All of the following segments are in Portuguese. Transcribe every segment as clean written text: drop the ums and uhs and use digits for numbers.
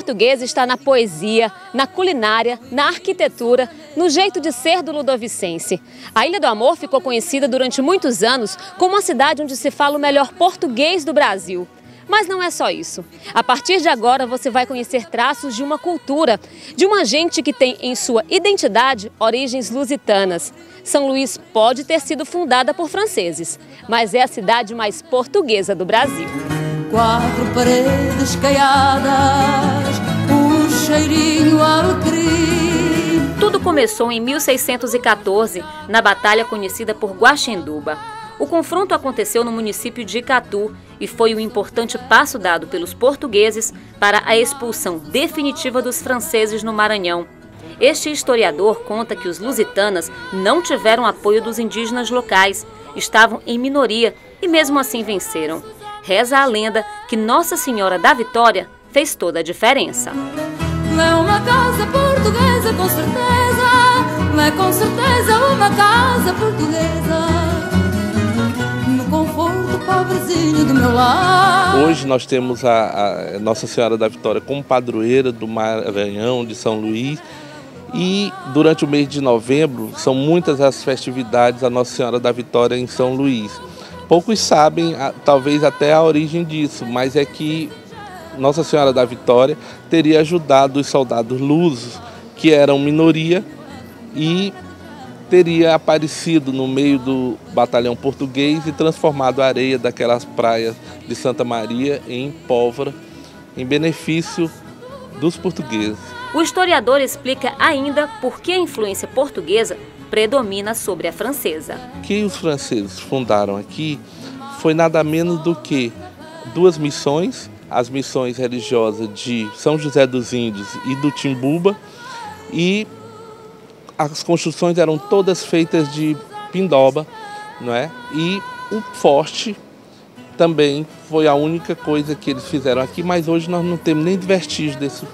portuguesa está na poesia, na culinária, na arquitetura, no jeito de ser do ludovicense. A Ilha do Amor ficou conhecida durante muitos anos como a cidade onde se fala o melhor português do Brasil. Mas não é só isso. A partir de agora você vai conhecer traços de uma cultura, de uma gente que tem em sua identidade origens lusitanas. São Luís pode ter sido fundada por franceses, mas é a cidade mais portuguesa do Brasil. 4 paredes caiadas, um cheirinho alecrim. Tudo começou em 1614, na batalha conhecida por Guaxinduba. O confronto aconteceu no município de Icatu e foi um importante passo dado pelos portugueses para a expulsão definitiva dos franceses no Maranhão. Este historiador conta que os lusitanas não tiveram apoio dos indígenas locais, estavam em minoria e mesmo assim venceram. Reza a lenda que Nossa Senhora da Vitória fez toda a diferença. É uma casa portuguesa, com certeza, é com certeza uma casa portuguesa. Conforto, pobrezinho do meu lar. Hoje nós temos a Nossa Senhora da Vitória como padroeira do Maranhão, de São Luís. E durante o mês de novembro são muitas as festividades da Nossa Senhora da Vitória em São Luís. Poucos sabem, talvez até a origem disso, mas é que Nossa Senhora da Vitória teria ajudado os soldados lusos, que eram minoria, e teria aparecido no meio do batalhão português e transformado a areia daquelas praias de Santa Maria em pólvora, em benefício dos portugueses. O historiador explica ainda por que a influência portuguesa predomina sobre a francesa. O que os franceses fundaram aqui foi nada menos do que 2 missões, as missões religiosas de São José dos Índios e do Timbuba, e as construções eram todas feitas de pindoba, não é? E o forte também foi a única coisa que eles fizeram aqui, mas hoje nós não temos nem vestígios desse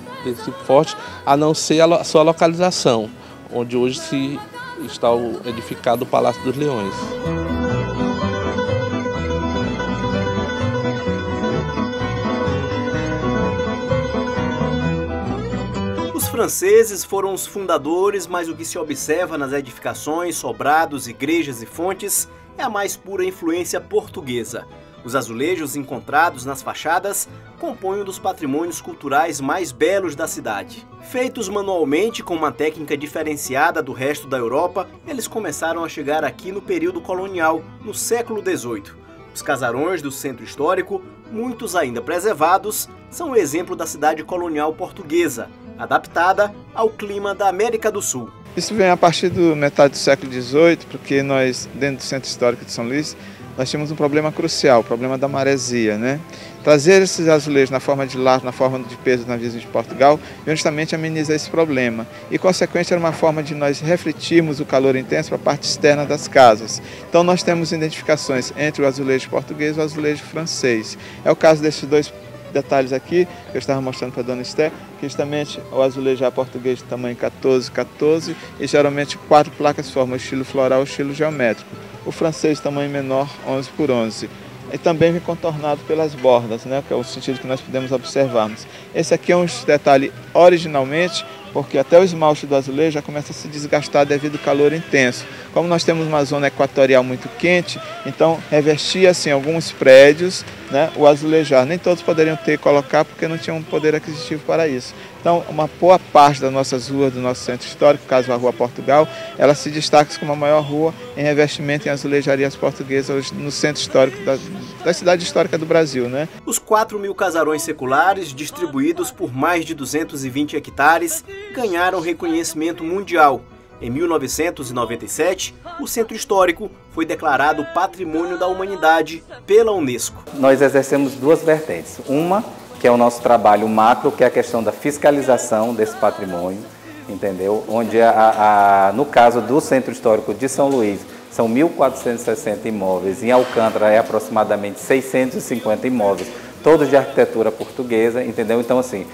forte, a não ser a sua localização, onde hoje se está edificado o Palácio dos Leões. Os franceses foram os fundadores, mas o que se observa nas edificações, sobrados, igrejas e fontes é a mais pura influência portuguesa. Os azulejos encontrados nas fachadas compõem um dos patrimônios culturais mais belos da cidade. Feitos manualmente com uma técnica diferenciada do resto da Europa, eles começaram a chegar aqui no período colonial, no século XVIII. Os casarões do centro histórico, muitos ainda preservados, são o exemplo da cidade colonial portuguesa, adaptada ao clima da América do Sul. Isso vem a partir da metade do século XVIII, porque nós, dentro do Centro Histórico de São Luís, nós tínhamos um problema crucial, o problema da maresia, né? Trazer esses azulejos na forma de lar, na forma de peso dos navios de Portugal, justamente ameniza esse problema. E, consequentemente, era uma forma de nós refletirmos o calor intenso para a parte externa das casas. Então, nós temos identificações entre o azulejo português e o azulejo francês. É o caso desses 2 detalhes aqui, que eu estava mostrando para a dona Esther, que justamente o azulejo português de tamanho 14 e geralmente 4 placas formam o estilo floral e o estilo geométrico. O francês tamanho menor, 11 por 11. E também vem contornado pelas bordas, né, que é o sentido que nós podemos observarmos. Esse aqui é um detalhe originalmente, porque até o esmalte do azulejo já começa a se desgastar devido ao calor intenso. Como nós temos uma zona equatorial muito quente, então revestia assim alguns prédios, né, o azulejar. Nem todos poderiam colocar porque não tinham poder aquisitivo para isso. Então, uma boa parte das nossas ruas do nosso centro histórico, caso a Rua Portugal, ela se destaca como a maior rua em revestimento em azulejarias portuguesas no centro histórico da cidade histórica do Brasil, né? Os 4.000 casarões seculares, distribuídos por mais de 220 hectares, ganharam reconhecimento mundial. Em 1997, o Centro Histórico foi declarado Patrimônio da Humanidade pela Unesco. Nós exercemos 2 vertentes. Uma, que é o nosso trabalho macro, que é a questão da fiscalização desse patrimônio, entendeu? Onde, no caso do Centro Histórico de São Luís, são 1.460 imóveis, em Alcântara é aproximadamente 650 imóveis, todos de arquitetura portuguesa, entendeu? Então, assim,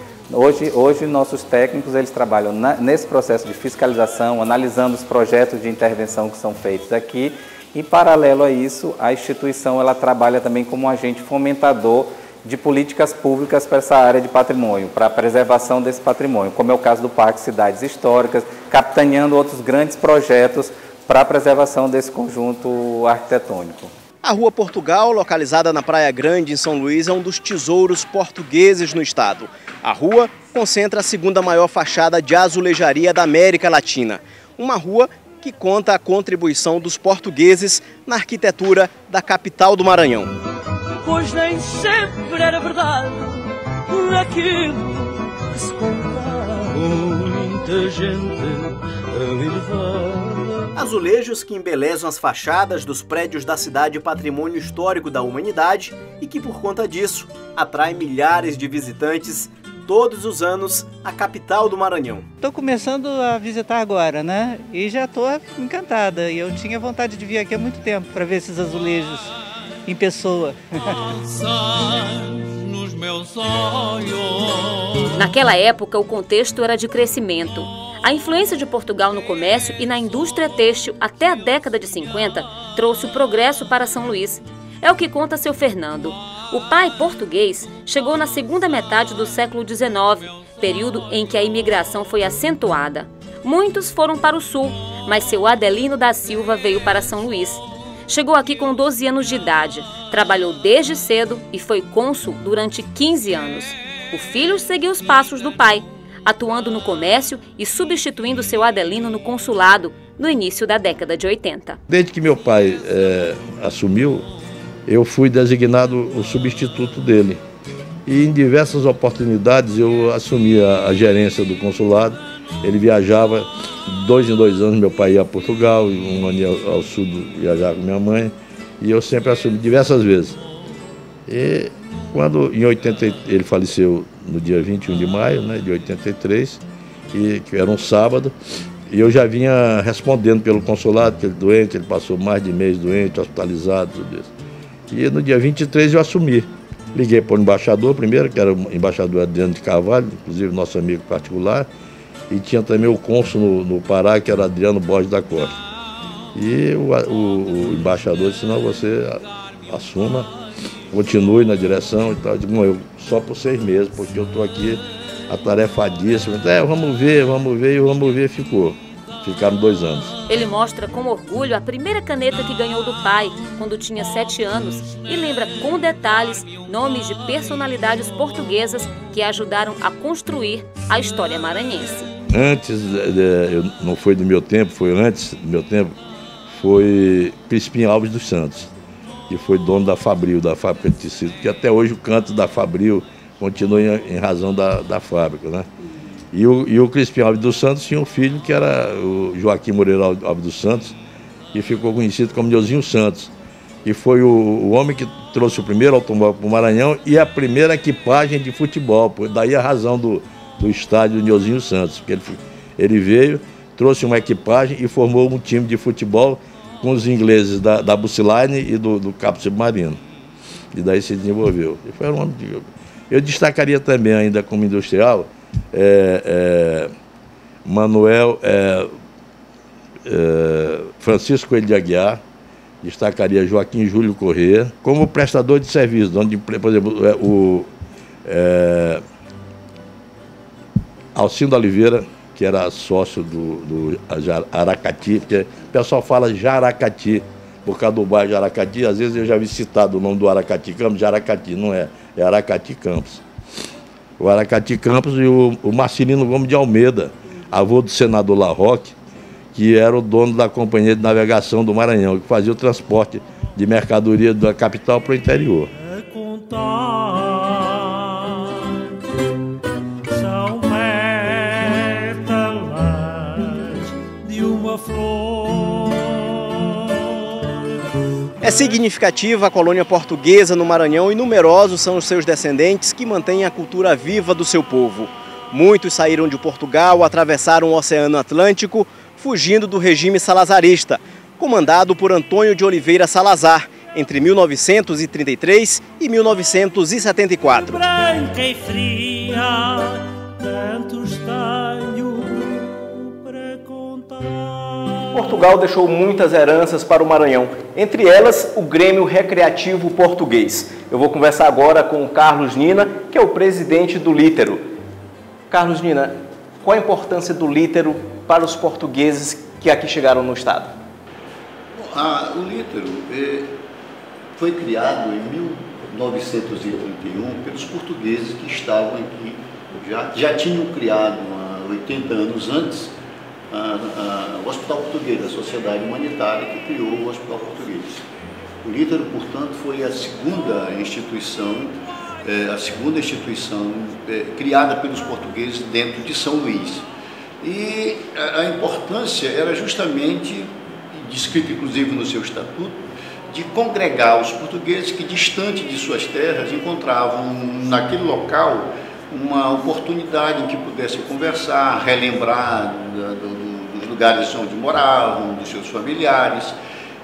hoje nossos técnicos, eles trabalham nesse processo de fiscalização, analisando os projetos de intervenção que são feitos aqui, e, paralelo a isso, a instituição ela trabalha também como um agente fomentador de políticas públicas para essa área de patrimônio, para a preservação desse patrimônio, como é o caso do Parque Cidades Históricas, capitaneando outros grandes projetos para a preservação desse conjunto arquitetônico. A Rua Portugal, localizada na Praia Grande, em São Luís, é um dos tesouros portugueses no estado. A rua concentra a segunda maior fachada de azulejaria da América Latina. Uma rua que conta a contribuição dos portugueses na arquitetura da capital do Maranhão. Pois nem sempre era verdade aquilo que se contava, muita gente ali levava. Azulejos que embelezam as fachadas dos prédios da cidade Patrimônio Histórico da Humanidade e que, por conta disso, atrai milhares de visitantes todos os anos à capital do Maranhão. Estou começando a visitar agora, né? E já estou encantada. E eu tinha vontade de vir aqui há muito tempo para ver esses azulejos em pessoa. Nos meus olhos. Naquela época, o contexto era de crescimento. A influência de Portugal no comércio e na indústria têxtil até a década de 50 trouxe o progresso para São Luís. É o que conta seu Fernando. O pai português chegou na segunda metade do século XIX, período em que a imigração foi acentuada. Muitos foram para o sul, mas seu Adelino da Silva veio para São Luís. Chegou aqui com 12 anos de idade, trabalhou desde cedo e foi cônsul durante 15 anos. O filho seguiu os passos do pai, atuando no comércio e substituindo seu Adelino no consulado no início da década de 80. Desde que meu pai assumiu, eu fui designado o substituto dele. E em diversas oportunidades eu assumi a gerência do consulado. Ele viajava 2 em 2 anos, meu pai ia a Portugal, um ano ia ao sul viajar com minha mãe, e eu sempre assumi diversas vezes. E quando em 80 ele faleceu no dia 21 de maio, né, de 83, que era um sábado, e eu já vinha respondendo pelo consulado, que ele doente, ele passou mais de mês doente, hospitalizado, tudo isso. E no dia 23 eu assumi. Liguei para o embaixador primeiro, que era o embaixador Adriano de Carvalho, inclusive nosso amigo particular, e tinha também o cônsul no Pará, que era Adriano Borges da Costa. E o embaixador disse, não, você assuma, continue na direção e tal. Eu digo, não, eu só por 6 meses, porque eu estou aqui atarefadíssimo. Vamos ver, ficou. Ficaram 2 anos. Ele mostra com orgulho a primeira caneta que ganhou do pai, quando tinha 7 anos, e lembra com detalhes nomes de personalidades portuguesas que ajudaram a construir a história maranhense. Não foi do meu tempo, foi antes do meu tempo, foi Crispim Alves dos Santos, que foi dono da Fabril, da fábrica de tecido, que até hoje o canto da Fabril continua em razão da fábrica, né? E o Crispim Alves dos Santos tinha um filho que era o Joaquim Moreira Alves dos Santos, que ficou conhecido como Neuzinho Santos, que foi o homem que trouxe o primeiro automóvel para o Maranhão e a primeira equipagem de futebol, daí a razão do estádio Neuzinho Santos, porque ele veio, trouxe uma equipagem e formou um time de futebol com os ingleses da Buciline e do Cabo Submarino. E daí se desenvolveu. E foi um homem eu destacaria também ainda como industrial Francisco Coelho de Aguiar, destacaria Joaquim Júlio Corrêa, como prestador de serviço, onde, por exemplo, Alcindo Oliveira, que era sócio do Aracati, porque o pessoal fala Jaracati, por causa do bairro Jaracati, às vezes eu já vi citado o nome do Aracati Campos, Jaracati, não é Aracati Campos. O Aracati Campos e o Marcelino Gomes de Almeida, avô do senador Larroque, que era o dono da Companhia de Navegação do Maranhão, que fazia o transporte de mercadoria da capital para o interior. São pétalas de uma flor. É significativa a colônia portuguesa no Maranhão e numerosos são os seus descendentes que mantêm a cultura viva do seu povo. Muitos saíram de Portugal, atravessaram o Oceano Atlântico, fugindo do regime salazarista, comandado por Antônio de Oliveira Salazar, entre 1933 e 1974. Branca e fria, tantos tenho para contar. Portugal deixou muitas heranças para o Maranhão, entre elas o Grêmio Recreativo Português. Eu vou conversar agora com o Carlos Nina, que é o presidente do Lítero. Carlos Nina, qual a importância do Lítero para os portugueses que aqui chegaram no estado? O Lítero foi criado em 1931 pelos portugueses que estavam aqui, já tinham criado há 80 anos antes o Hospital Português, a Sociedade Humanitária que criou o Hospital Português. O Lítero, portanto, foi a segunda instituição criada pelos portugueses dentro de São Luís. E a importância era justamente, descrita inclusive no seu estatuto, de congregar os portugueses que, distante de suas terras, encontravam naquele local uma oportunidade em que pudessem conversar, relembrar dos lugares onde moravam, dos seus familiares.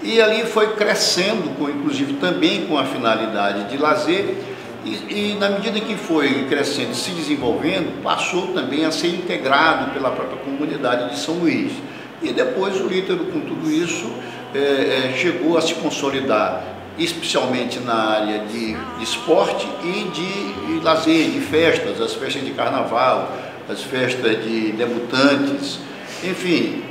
E ali foi crescendo, inclusive também com a finalidade de lazer, e na medida que foi crescendo e se desenvolvendo, passou também a ser integrado pela própria comunidade de São Luís. E depois o Lítero, com tudo isso, chegou a se consolidar, especialmente na área de esporte e de lazer, de festas, as festas de carnaval, as festas de debutantes, enfim,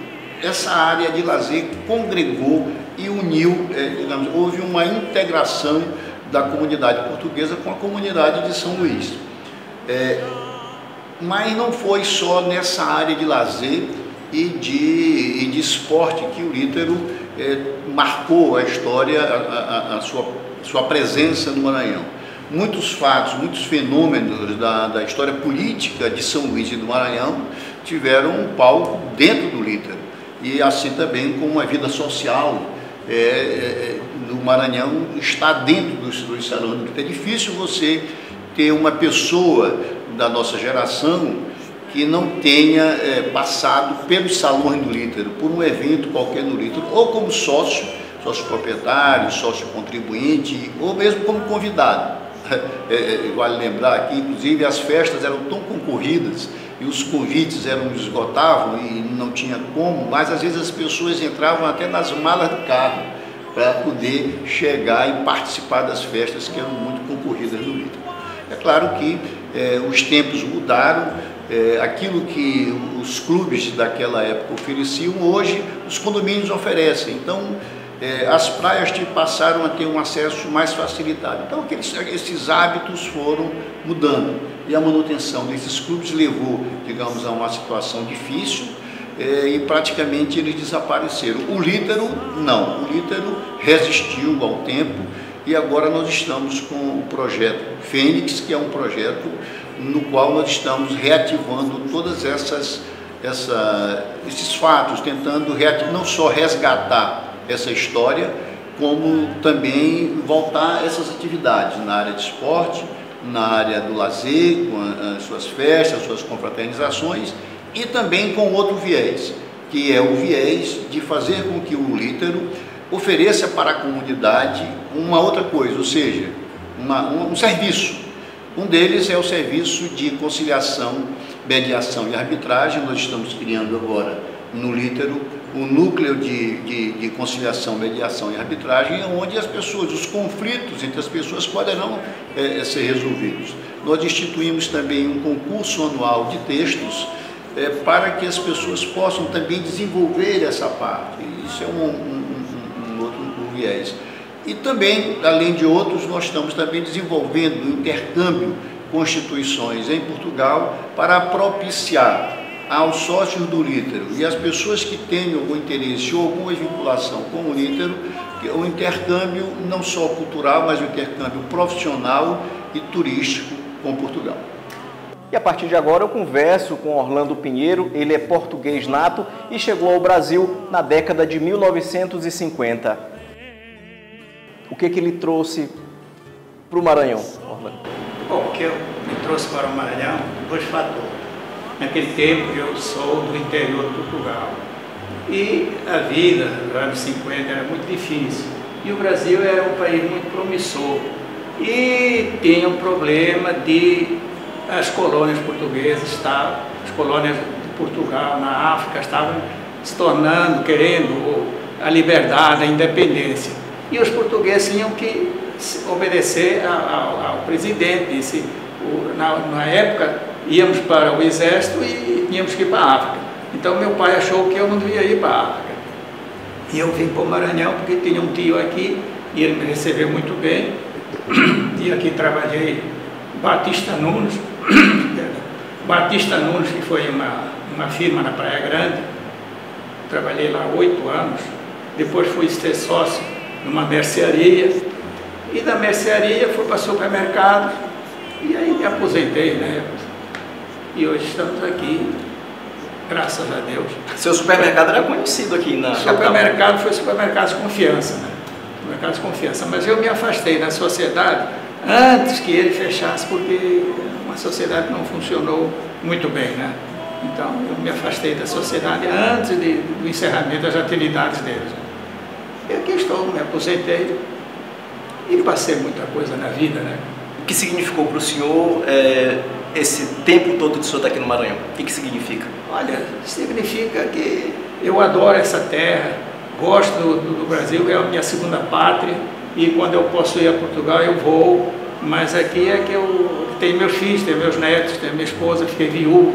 essa área de lazer congregou e uniu, digamos, houve uma integração da comunidade portuguesa com a comunidade de São Luís. Mas não foi só nessa área de lazer e de esporte que o Lítero marcou a história, a sua presença no Maranhão. Muitos fatos, muitos fenômenos da história política de São Luís e do Maranhão tiveram um palco dentro do Lítero. E assim também como a vida social do Maranhão está dentro dos salões do Lítero. É difícil você ter uma pessoa da nossa geração que não tenha passado pelos salões do Lítero, por um evento qualquer no Lítero, ou como sócio proprietário, sócio contribuinte, ou mesmo como convidado. Vale lembrar aqui, inclusive, as festas eram tão concorridas e os convites esgotavam e não tinha como, mas às vezes as pessoas entravam até nas malas do carro para poder chegar e participar das festas que eram muito concorridas no Lítero. É claro que os tempos mudaram, aquilo que os clubes daquela época ofereciam, hoje os condomínios oferecem. Então, as praias passaram a ter um acesso mais facilitado. Então, esses hábitos foram mudando e a manutenção desses clubes levou, digamos, a uma situação difícil e praticamente eles desapareceram. O Lítero, não. O Lítero resistiu ao tempo e agora nós estamos com o projeto Fênix, que é um projeto no qual nós estamos reativando todas esses fatos, tentando não só resgatar essa história, como também voltar essas atividades na área de esporte, na área do lazer, com as suas festas, suas confraternizações, e também com outro viés, que é o viés de fazer com que o Lítero ofereça para a comunidade uma outra coisa, ou seja, um serviço. Um deles é o serviço de conciliação, mediação e arbitragem. Nós estamos criando agora no Lítero um núcleo de conciliação, mediação e arbitragem, onde os conflitos entre as pessoas poderão ser resolvidos. Nós instituímos também um concurso anual de textos para que as pessoas possam também desenvolver essa parte. Isso é um outro viés. E também, além de outros, nós estamos também desenvolvendo um intercâmbio com instituições em Portugal para propiciar aos sócios do Lítero e às pessoas que tenham algum interesse ou alguma vinculação com o Lítero, o intercâmbio não só cultural, mas o intercâmbio profissional e turístico com Portugal. E a partir de agora eu converso com Orlando Pinheiro. Ele é português nato e chegou ao Brasil na década de 1950. O que ele trouxe para o Maranhão, Orlando? Bom, o que me trouxe para o Maranhão, dois fatores. Naquele tempo eu sou do interior de Portugal e a vida nos anos 50 era muito difícil e o Brasil era um país muito promissor e tinha um problema de as colônias portuguesas, as colônias de Portugal na África estavam se tornando, querendo a liberdade, a independência. E os portugueses tinham que obedecer ao presidente. Na época, íamos para o exército e tínhamos que ir para a África. Então meu pai achou que eu não devia ir para a África. E eu vim para o Maranhão porque tinha um tio aqui e ele me recebeu muito bem. E aqui trabalhei Batista Nunes, que foi uma firma na Praia Grande. Trabalhei lá 8 anos. Depois fui ser sócio numa mercearia. E da mercearia fui para supermercado. E aí me aposentei, né? E hoje estamos aqui, graças a Deus. Seu supermercado era conhecido aqui na supermercado foi supermercado de confiança, né? Supermercado de confiança. Mas eu me afastei da sociedade antes que ele fechasse, porque uma sociedade não funcionou muito bem, né? Então eu me afastei da sociedade antes do encerramento das atividades deles. E aqui estou, me aposentei e passei muita coisa na vida, né? O que significou para o senhor esse tempo todo que o senhor está aqui no Maranhão? O que significa? Olha, significa que eu adoro essa terra, gosto do Brasil, é a minha segunda pátria, e quando eu posso ir a Portugal eu vou, mas aqui é que eu tenho meus filhos, tenho meus netos, tenho minha esposa, fiquei viúvo,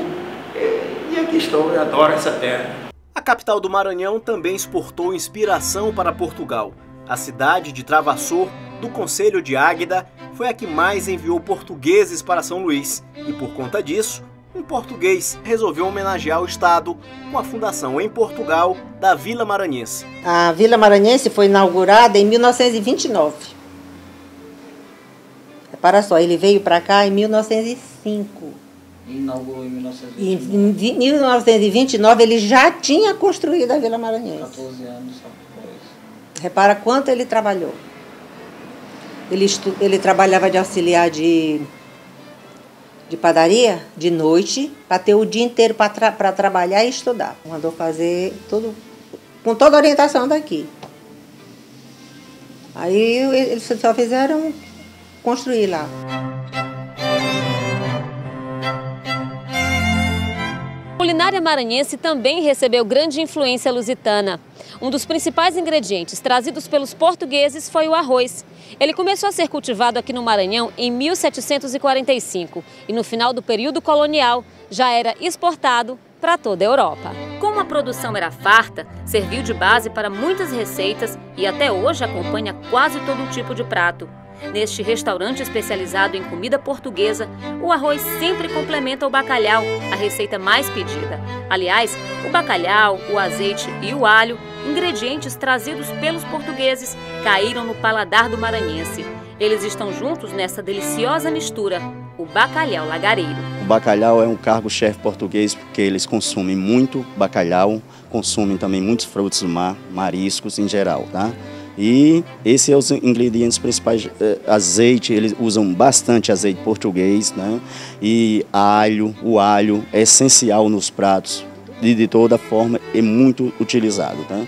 e aqui estou, eu adoro essa terra. A capital do Maranhão também exportou inspiração para Portugal. A cidade de Travassor, do Conselho de Águeda, foi a que mais enviou portugueses para São Luís. E por conta disso, um português resolveu homenagear o estado com a fundação em Portugal da Vila Maranhense. A Vila Maranhense foi inaugurada em 1929. Repara só, ele veio para cá em 1905. Inaugurou em 1929. E em 1929 ele já tinha construído a Vila Maranhense. 14 anos só depois. Repara quanto ele trabalhou. Ele trabalhava de auxiliar de padaria, de noite, para ter o dia inteiro para trabalhar e estudar. Mandou fazer tudo, com toda a orientação daqui. Aí eles só fizeram construir lá. A culinária maranhense também recebeu grande influência lusitana. Um dos principais ingredientes trazidos pelos portugueses foi o arroz. Ele começou a ser cultivado aqui no Maranhão em 1745 e no final do período colonial já era exportado para toda a Europa. Como a produção era farta, serviu de base para muitas receitas e até hoje acompanha quase todo tipo de prato. Neste restaurante especializado em comida portuguesa, o arroz sempre complementa o bacalhau, a receita mais pedida. Aliás, o bacalhau, o azeite e o alho, ingredientes trazidos pelos portugueses, caíram no paladar do maranhense. Eles estão juntos nessa deliciosa mistura, o bacalhau lagareiro. O bacalhau é um cargo-chefe português porque eles consomem muito bacalhau, consomem também muitos frutos do mar, mariscos em geral, tá? E esses são os ingredientes principais. Azeite, eles usam bastante azeite português, né? E alho, o alho é essencial nos pratos, e de toda forma é muito utilizado, tá?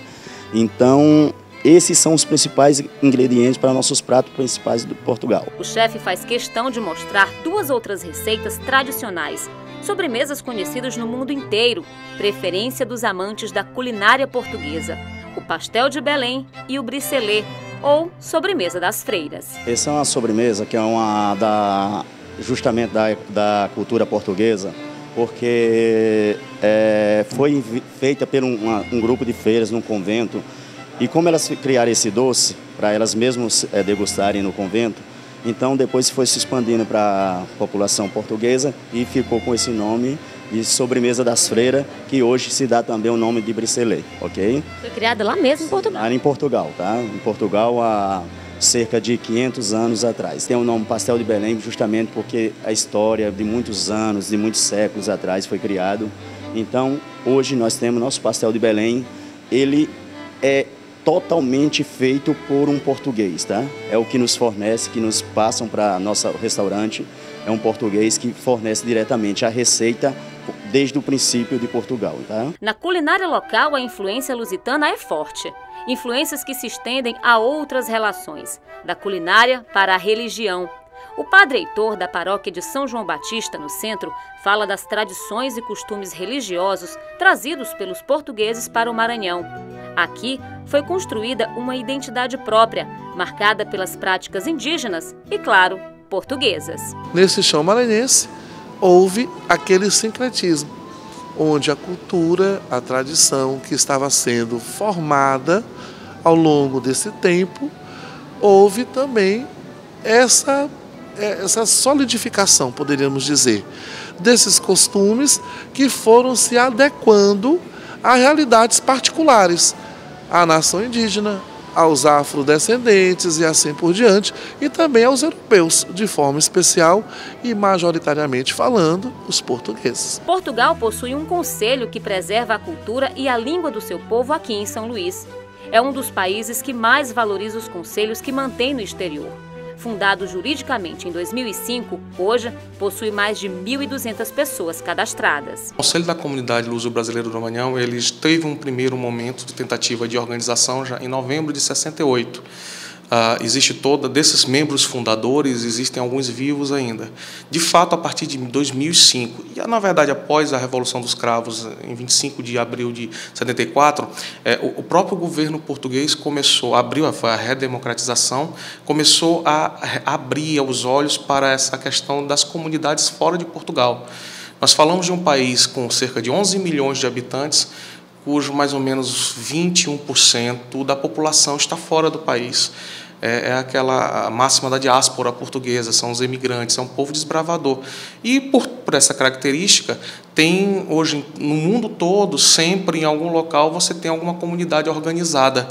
Então, esses são os principais ingredientes para nossos pratos principais de Portugal. O chefe faz questão de mostrar 2 outras receitas tradicionais, sobremesas conhecidas no mundo inteiro, preferência dos amantes da culinária portuguesa. O pastel de Belém e o bricelê, ou sobremesa das freiras. Essa é uma sobremesa que é justamente da cultura portuguesa, porque foi feita por um grupo de freiras num convento, e como elas criaram esse doce, para elas mesmas degustarem no convento, então depois foi se expandindo para a população portuguesa e ficou com esse nome de sobremesa das freiras, que hoje se dá também o nome de bricelê, ok? Foi criada lá mesmo em Portugal? Lá em Portugal, tá? Em Portugal há cerca de 500 anos atrás. Tem o nome Pastel de Belém justamente porque a história de muitos anos, de muitos séculos atrás foi criado. Então, hoje nós temos nosso Pastel de Belém, ele é totalmente feito por um português, tá? É o que nos fornece, que nos passam para nosso restaurante, é um português que fornece diretamente a receita desde o princípio de Portugal, tá? Na culinária local, a influência lusitana é forte. Influências que se estendem a outras relações, da culinária para a religião. O padre Heitor, da paróquia de São João Batista, no centro, fala das tradições e costumes religiosos trazidos pelos portugueses para o Maranhão. Aqui foi construída uma identidade própria, marcada pelas práticas indígenas e, claro, portuguesas. Nesse chão maranhense houve aquele sincretismo, onde a cultura, a tradição que estava sendo formada ao longo desse tempo, houve também essa solidificação, poderíamos dizer, desses costumes que foram se adequando a realidades particulares, à nação indígena, aos afrodescendentes e assim por diante, e também aos europeus, de forma especial e majoritariamente falando, os portugueses. Portugal possui um conselho que preserva a cultura e a língua do seu povo aqui em São Luís. É um dos países que mais valoriza os conselhos que mantém no exterior. Fundado juridicamente em 2005, hoje possui mais de 1.200 pessoas cadastradas. O Conselho da Comunidade Luso-Brasileira do Maranhão, ele teve um primeiro momento de tentativa de organização já em novembro de 68. Existe desses membros fundadores, existem alguns vivos ainda. De fato, a partir de 2005, e na verdade após a Revolução dos Cravos, em 25 de abril de 74, o próprio governo português começou, foi a redemocratização, começou a abrir os olhos para essa questão das comunidades fora de Portugal. Nós falamos de um país com cerca de 11 milhões de habitantes, cujo mais ou menos 21% da população está fora do país. É aquela máxima da diáspora portuguesa, são os emigrantes, é um povo desbravador. E por essa característica, tem hoje no mundo todo, sempre em algum local, você tem alguma comunidade organizada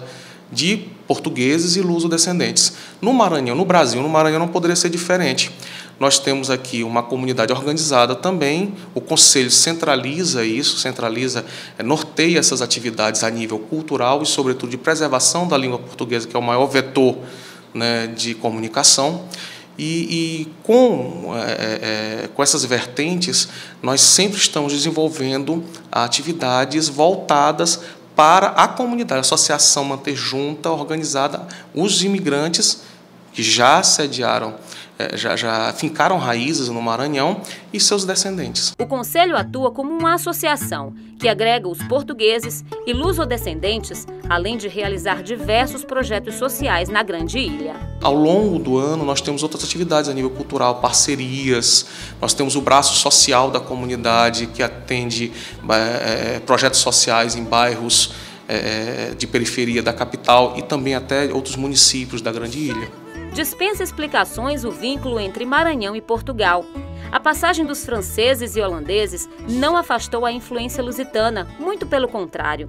de portugueses e luso-descendentes. No Maranhão, no Brasil, no Maranhão não poderia ser diferente. Nós temos aqui uma comunidade organizada também, o Conselho centraliza isso, norteia essas atividades a nível cultural e, sobretudo, de preservação da língua portuguesa, que é o maior vetor, né, de comunicação. E com essas vertentes, nós sempre estamos desenvolvendo atividades voltadas para a comunidade, a associação manter junta, organizada, os imigrantes que já sediaram, já fincaram raízes no Maranhão e seus descendentes. O Conselho atua como uma associação que agrega os portugueses e luso-descendentes, além de realizar diversos projetos sociais na Grande Ilha. Ao longo do ano, nós temos outras atividades a nível cultural, parcerias, nós temos o braço social da comunidade, que atende projetos sociais em bairros de periferia da capital e também até outros municípios da Grande Ilha. Dispensa explicações o vínculo entre Maranhão e Portugal. A passagem dos franceses e holandeses não afastou a influência lusitana, muito pelo contrário.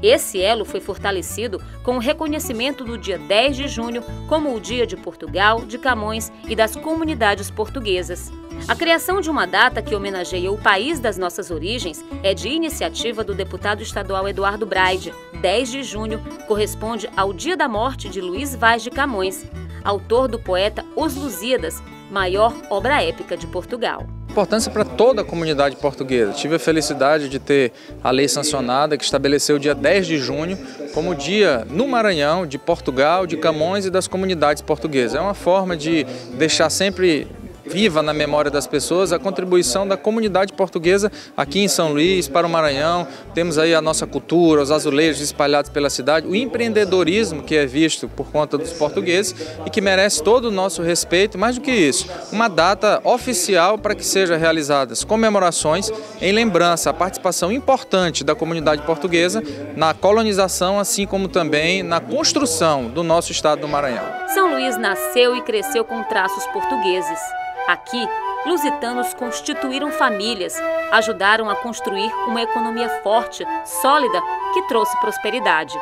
Esse elo foi fortalecido com o reconhecimento do dia 10 de junho como o Dia de Portugal, de Camões e das comunidades portuguesas. A criação de uma data que homenageia o país das nossas origens é de iniciativa do deputado estadual Eduardo Braide. 10 de junho corresponde ao dia da morte de Luís Vaz de Camões, autor do poeta Os Lusíadas, maior obra épica de Portugal. Importância para toda a comunidade portuguesa. Tive a felicidade de ter a lei sancionada que estabeleceu o dia 10 de junho como dia no Maranhão, de Portugal, de Camões e das comunidades portuguesas. É uma forma de deixar sempre viva na memória das pessoas a contribuição da comunidade portuguesa aqui em São Luís, para o Maranhão. Temos aí a nossa cultura, os azulejos espalhados pela cidade, o empreendedorismo que é visto por conta dos portugueses e que merece todo o nosso respeito. Mais do que isso, uma data oficial para que sejam realizadas comemorações em lembrança à participação importante da comunidade portuguesa na colonização, assim como também na construção do nosso estado do Maranhão. São Luís nasceu e cresceu com traços portugueses. Aqui, lusitanos constituíram famílias, ajudaram a construir uma economia forte, sólida, que trouxe prosperidade.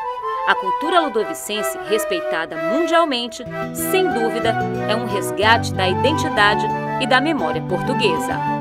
A cultura ludovicense, respeitada mundialmente, sem dúvida, é um resgate da identidade e da memória portuguesa.